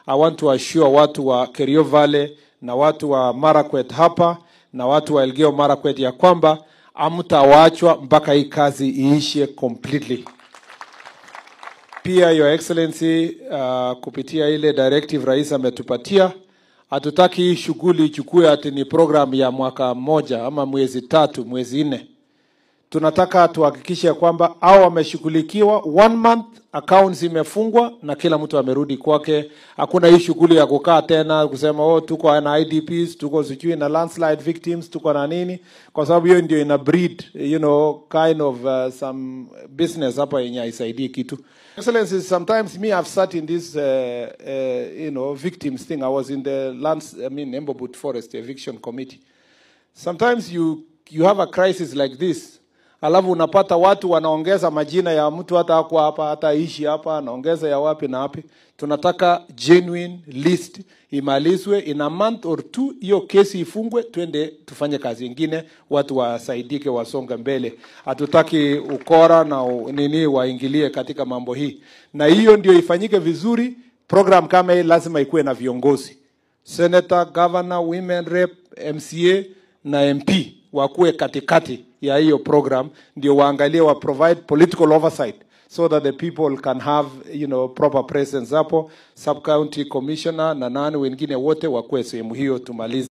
I want to assure watu wa Kerio Valley na watu wa Marakwet hapa na watu wa Elgeyo Marakwet ya kwamba hamtawachwa mpaka hii kazi iishe completely. Pia Your Excellency, kupitia ile directive rais ametupatia, hatutaki hii shughuli ichukue ati ni program ya mwaka mmoja ama mwezi 3, mwezi 4. Tunataka tuhakikishe kwamba hao wameshughulikiwa 1 month, accounts imefungwa na kila mtu amerudi kwake. Hakuna hii shughuli ya kukaa tena kusema tuko na IDPs, tuko sijui na landslide victims, tuko na nini, kwa sababu hiyo ndio ina breed kind of some business hapa yenye haisaidii kitu. Excellency, sometimes me I've sat in this victims thing. I was in the Embobut Forest Eviction Committee. Sometimes you have a crisis like this. Alafu unapata watu wanaongeza majina ya mtu hata hakuwa hapa, hata ishi hapa, naongeza ya wapi na wapi. Tunataka genuine list imalizwe in a month or 2, hiyo kesi ifungwe, twende tufanye kazi nyingine, watu wasaidike, wasonga mbele. Hatutaki ukora na nini waingilie katika mambo hii. Na hiyo ndio ifanyike vizuri. Program kama hii lazima ikuwe na viongozi. Senator, Governor, Women Rep, MCA na MP wakuwe katikati ya hiyo program, ndio waangalie wa provide political oversight so that the people can have proper presence hapo. Sub county commissioner na nani wengine wote wakuwe sehemu hiyo tumalize.